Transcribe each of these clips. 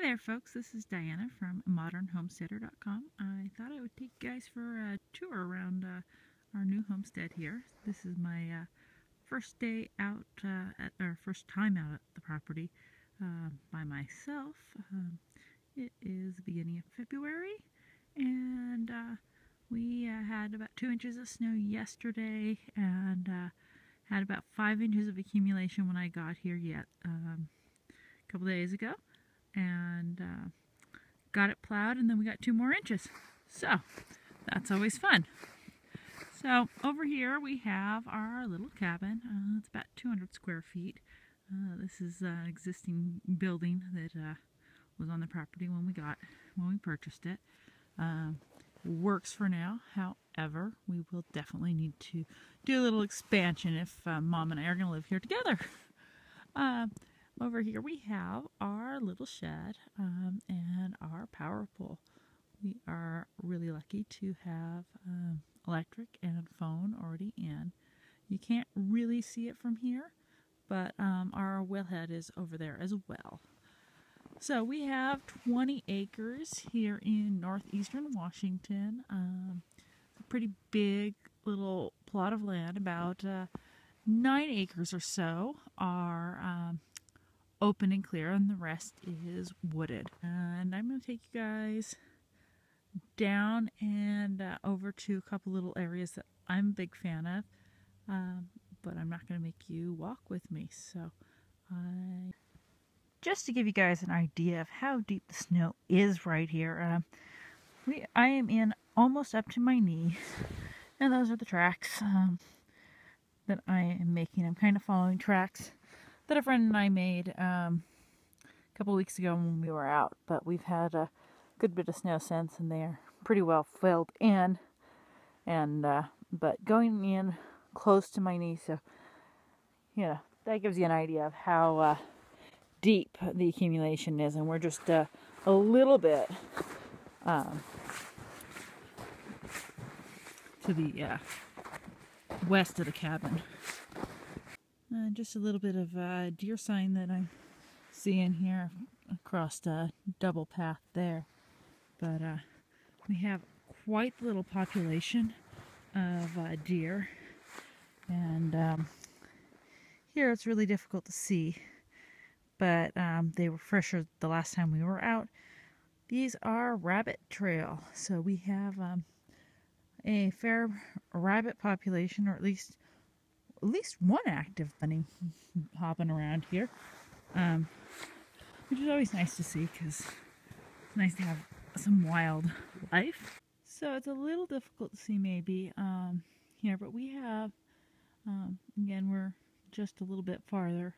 there folks, this is Diana from modernhomesteader.com. I thought I would take you guys for a tour around our new homestead here. This is my first day out, first time out at the property by myself. It is the beginning of February, and we had about 2 inches of snow yesterday, and had about 5 inches of accumulation when I got here a couple days ago. And got it plowed, and then we got 2 more inches. So that's always fun. So over here we have our little cabin. It's about 200 square feet. This is an existing building that was on the property when we purchased it. Works for now. However, we will definitely need to do a little expansion if Mom and I are going to live here together. Over here we have our little shed and our power pole. We are really lucky to have electric and phone already in. You can't really see it from here, but our wellhead is over there as well. So we have 20 acres here in northeastern Washington. A pretty big little plot of land. About 9 acres or so are open and clear, and the rest is wooded. And I'm going to take you guys down and over to a couple little areas that I'm a big fan of, but I'm not going to make you walk with me. So just to give you guys an idea of how deep the snow is right here, I am in almost up to my knee, and those are the tracks that I am making. I'm kind of following tracks that a friend and I made a couple weeks ago when we were out, but we've had a good bit of snow since, and they're pretty well filled in, and but going in close to my knee, so that gives you an idea of how deep the accumulation is. And we're just a little bit to the west of the cabin. Just a little bit of deer sign that I'm seeing here across the double path there. But we have quite the little population of deer. And here it's really difficult to see, but they were fresher the last time we were out. These are rabbit trail. So we have a fair rabbit population, or at least one active bunny hopping around here, which is always nice to see, because it's nice to have some wild life. So it's a little difficult to see maybe here, but we have, again, we're just a little bit farther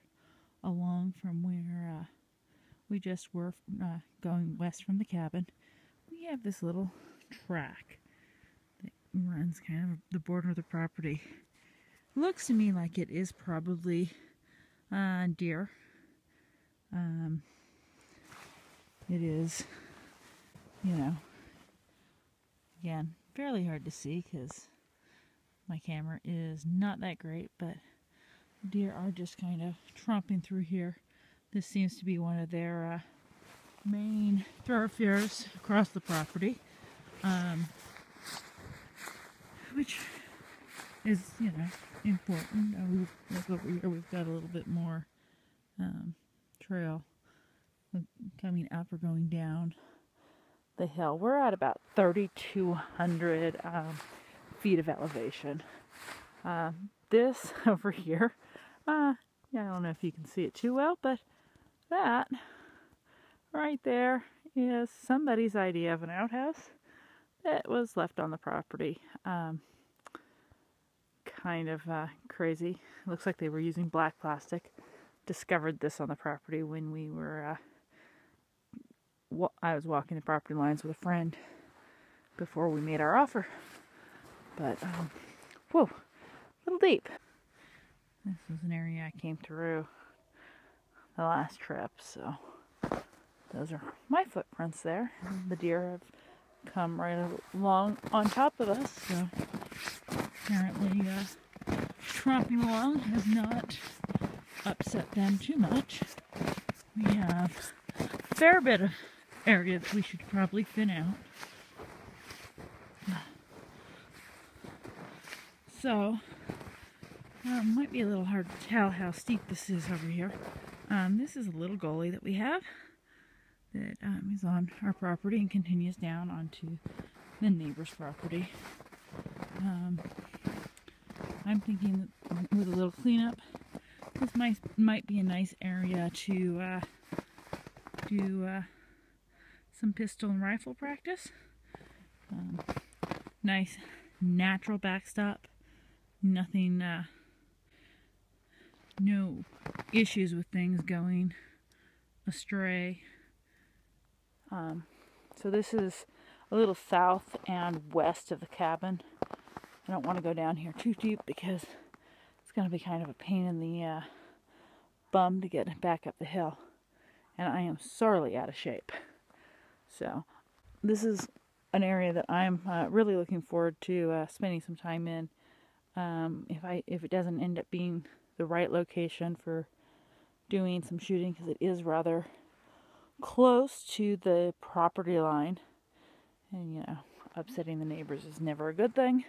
along from where we just were going west from the cabin. We have this little track that runs kind of the border of the property. Looks to me like it is probably deer. It is, again, fairly hard to see because my camera is not that great, but deer are just kind of tromping through here. This seems to be one of their main thoroughfares across the property, which is, important. That's what we've got a little bit more trail coming up or going down the hill. We're at about 3,200 feet of elevation. This over here, I don't know if you can see it too well, but that right there is somebody's idea of an outhouse that was left on the property. Kind of crazy. Looks like they were using black plastic. Discovered this on the property when we were I was walking the property lines with a friend before we made our offer. But whoa, a little deep. This was an area I came through the last trip, so those are my footprints there. The deer have come right along on top of us, so apparently tromping along has not upset them too much. We have fair bit of area that we should probably thin out. So, it might be a little hard to tell how steep this is over here. This is a little gully that we have that is on our property and continues down onto the neighbor's property. I'm thinking that with a little cleanup, this might be a nice area to do some pistol and rifle practice. Nice natural backstop. Nothing, no issues with things going astray. So this is a little south and west of the cabin. I don't want to go down here too deep because it's going to be kind of a pain in the bum to get back up the hill. And I am sorely out of shape. So this is an area that I'm really looking forward to spending some time in. If it doesn't end up being the right location for doing some shooting, because it is rather close to the property line, and you know, upsetting the neighbors is never a good thing.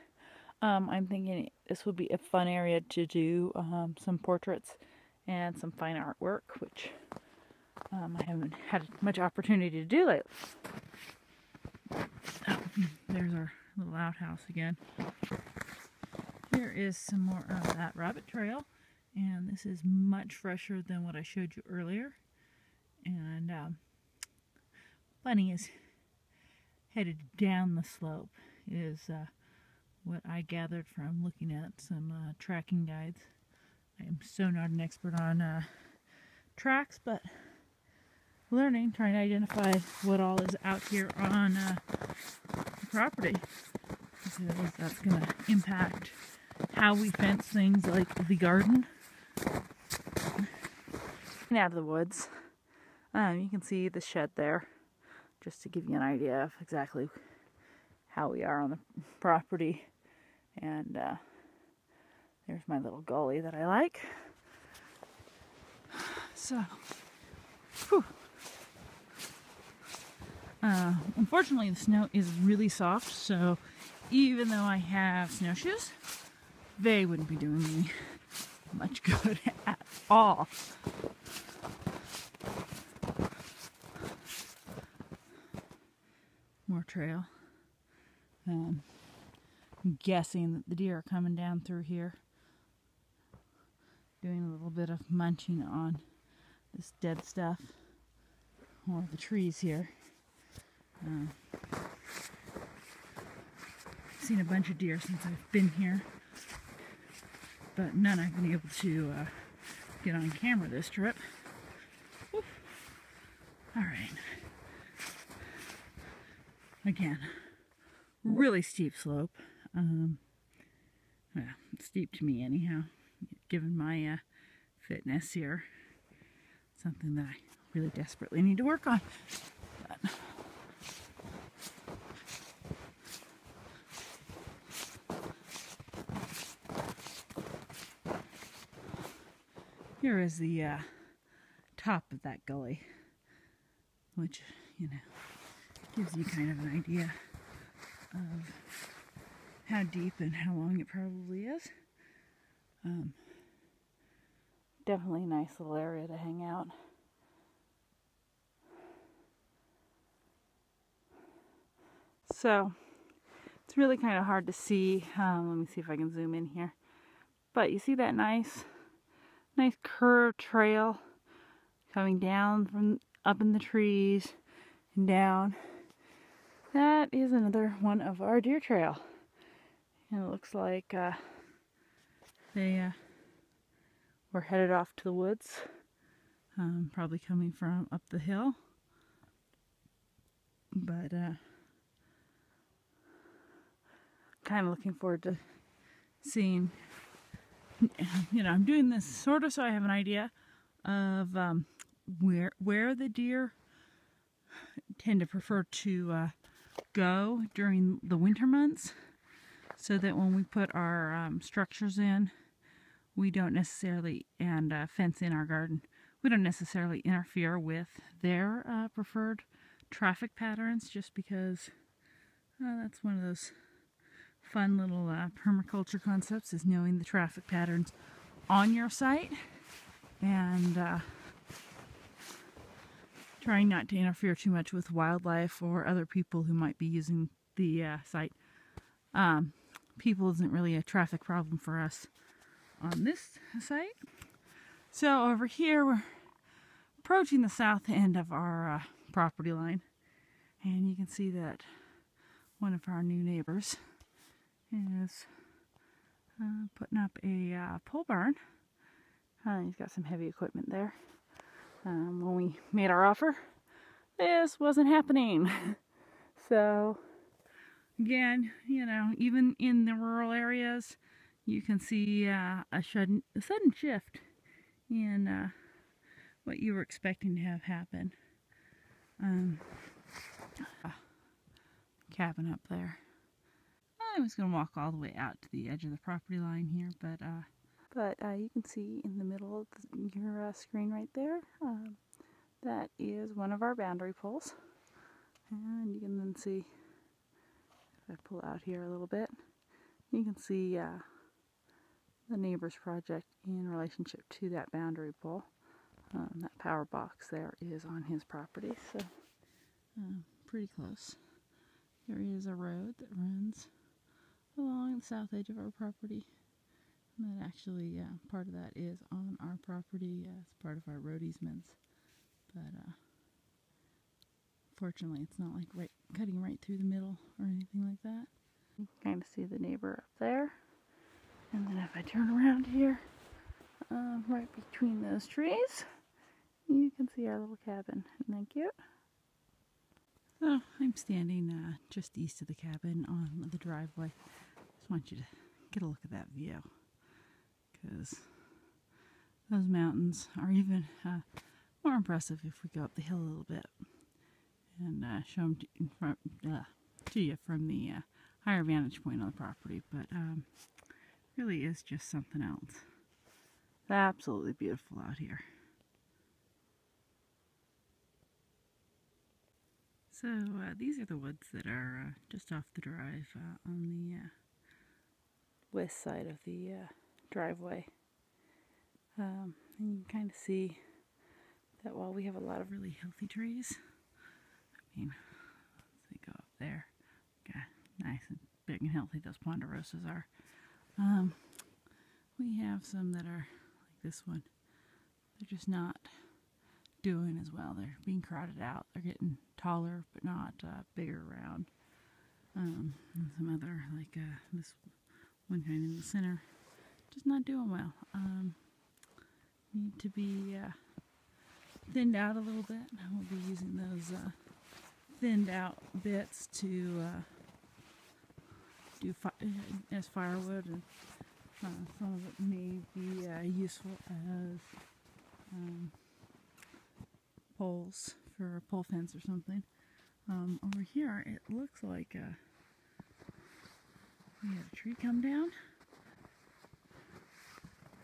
I'm thinking this would be a fun area to do some portraits and some fine artwork, which I haven't had much opportunity to do lately. Oh, there's our little outhouse again. Here is some more of that rabbit trail, and this is much fresher than what I showed you earlier. And Bunny is headed down the slope, is what I gathered from looking at some tracking guides. I am so not an expert on tracks, but learning, trying to identify what all is out here on the property, because that's going to impact how we fence things like the garden. Out of the woods, you can see the shed there, just to give you an idea of exactly how we are on the property. And there's my little gully that I like. So, whew. Unfortunately, the snow is really soft, so even though I have snowshoes, they wouldn't be doing me much good at all. More trail. I'm guessing that the deer are coming down through here, doing a little bit of munching on this dead stuff, or the trees here. I've seen a bunch of deer since I've been here, but none I've been able to get on camera this trip. Woo. All right. Again, really steep slope. Well, it's steep to me anyhow, given my fitness here. Something that I really desperately need to work on. But here is the top of that gully, which, you know, gives you kind of an idea of how deep and how long it probably is. Definitely a nice little area to hang out. So, it's really kind of hard to see. Let me see if I can zoom in here. But you see that nice curved trail coming down from up in the trees and down. That is another one of our deer trail. And it looks like they were headed off to the woods, probably coming from up the hill. But kind of looking forward to seeing, you know, I'm doing this sort of so I have an idea of where the deer tend to prefer to go during the winter months, so that when we put our structures in, we don't necessarily, and fence in our garden, we don't necessarily interfere with their preferred traffic patterns, just because that's one of those fun little permaculture concepts, is knowing the traffic patterns on your site and trying not to interfere too much with wildlife or other people who might be using the site. People isn't really a traffic problem for us on this site. So over here we're approaching the south end of our property line, and you can see that one of our new neighbors is putting up a pole barn. He's got some heavy equipment there. When we made our offer, this wasn't happening. So again, you know, even in the rural areas, you can see a sudden shift in what you were expecting to have happen. Cabin up there. I was going to walk all the way out to the edge of the property line here, but you can see in the middle of your screen right there, that is one of our boundary poles. And you can then see, if I pull out here a little bit, you can see the neighbor's project in relationship to that boundary pole. That power box there is on his property, so pretty close. There is a road that runs along the south edge of our property. And that actually, part of that is on our property as part of our road easements. But fortunately, it's not like cutting right through the middle or anything like that. You can kind of see the neighbor up there. And then if I turn around here, right between those trees, you can see our little cabin. Isn't that cute? So I'm standing just east of the cabin on the driveway. Just want you to get a look at that view, because those mountains are even more impressive if we go up the hill a little bit and show them to you from the higher vantage point on the property. But really is just something else. It's absolutely beautiful out here. So these are the woods that are just off the drive on the west side of the driveway. And you can kind of see that while we have a lot of really healthy trees, I mean, let's go up there, okay, nice and big and healthy those ponderosas are. We have some that are like this one. They're just not doing as well. They're being crowded out. They're getting taller but not bigger around. And some other, like this one kind in the center, just not doing well. Need to be thinned out a little bit. We'll be using those thinned out bits to do as firewood, and some of it may be useful as poles for a pole fence or something. Over here, it looks like we had a tree come down.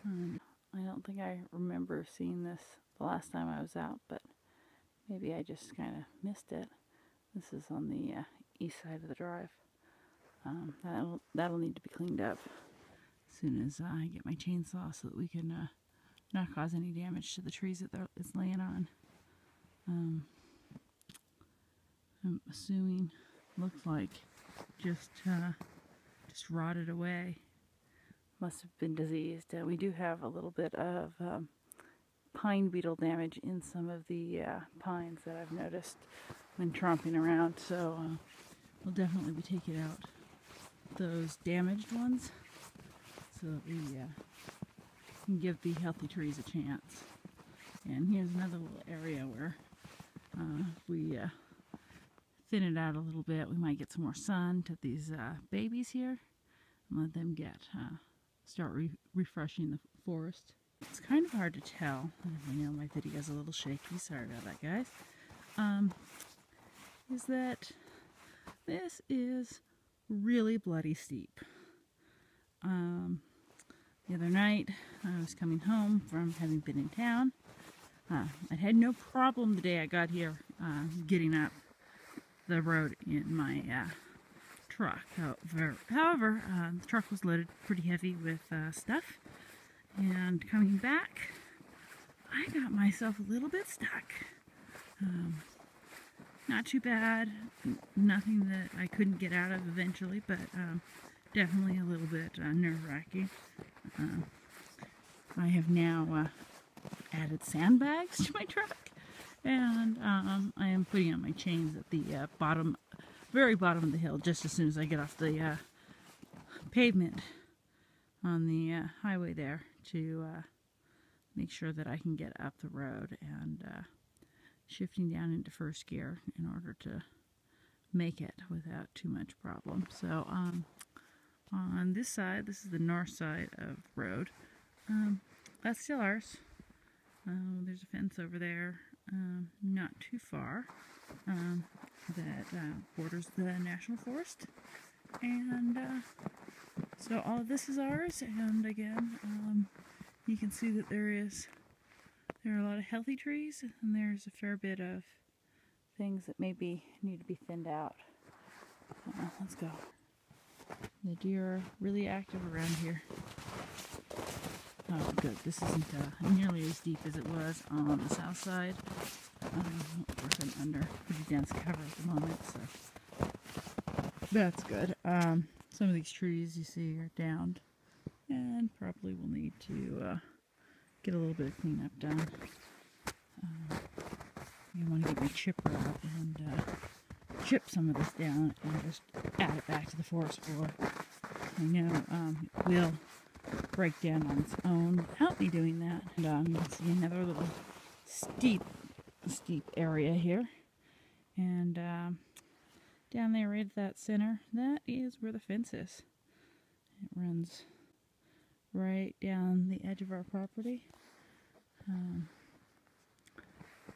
I don't think I remember seeing this the last time I was out, but maybe I just kind of missed it. This is on the east side of the drive. That'll need to be cleaned up as soon as I get my chainsaw, so that we can not cause any damage to the trees that it's laying on. I'm assuming, looks like just rotted away. Must have been diseased. We do have a little bit of pine beetle damage in some of the pines that I've noticed when tromping around, so we'll definitely be taking out those damaged ones so that we can give the healthy trees a chance. And here's another little area where if we thin it out a little bit, we might get some more sun to these babies here and let them start refreshing the forest. It's kind of hard to tell. I know my video's a little shaky. Sorry about that, guys. Is that this is really bloody steep. The other night, I was coming home from having been in town. I had no problem the day I got here getting up the road in my truck. However, the truck was loaded pretty heavy with stuff, and coming back, I got myself a little bit stuck. Not too bad, nothing that I couldn't get out of eventually, but definitely a little bit nerve-wracking. I have now added sandbags to my truck, and I am putting on my chains at the very bottom of the hill, just as soon as I get off the pavement on the highway there, to make sure that I can get up the road, and shifting down into first gear in order to make it without too much problem. So on this side, this is the north side of the road. That's still ours. There's a fence over there, not too far, that borders the National Forest. And so all of this is ours, and again, you can see that there are a lot of healthy trees, and there's a fair bit of things that maybe need to be thinned out. Let's go. The deer are really active around here. Oh, good. This isn't nearly as deep as it was on the south side. We're under pretty dense cover at the moment, so that's good. Some of these trees you see are downed, and probably will need to get a little bit of cleanup done. You want to get my chipper out and chip some of this down and just add it back to the forest floor. I know it will break down on its own without me doing that. And you can see another little steep area here. And down there right at that center, that is where the fence is. It runs right down the edge of our property. A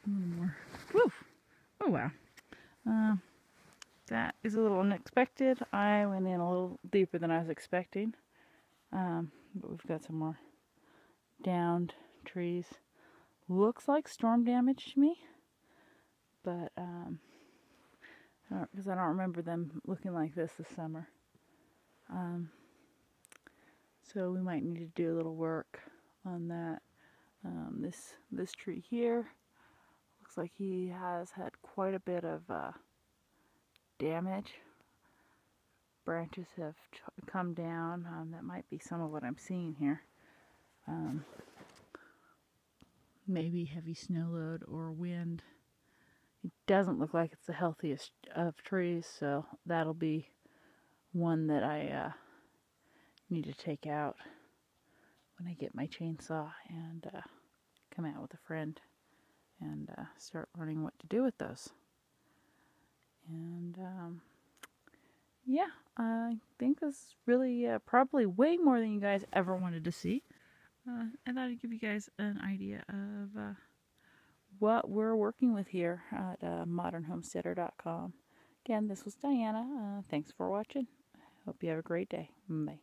little more. Woo! Oh wow. That is a little unexpected. I went in a little deeper than I was expecting. But we've got some more downed trees. Looks like storm damage to me, but because I don't remember them looking like this summer. So we might need to do a little work on that. This tree here looks like he has had quite a bit of damage. Branches have come down. That might be some of what I'm seeing here. Maybe heavy snow load or wind. It doesn't look like it's the healthiest of trees, so that'll be one that I need to take out when I get my chainsaw and come out with a friend and start learning what to do with those. And yeah, I think this is really probably way more than you guys ever wanted to see. I thought I'd give you guys an idea of what we're working with here at modernhomesteader.com. Again, this was Diana. Thanks for watching. Hope you have a great day. Bye.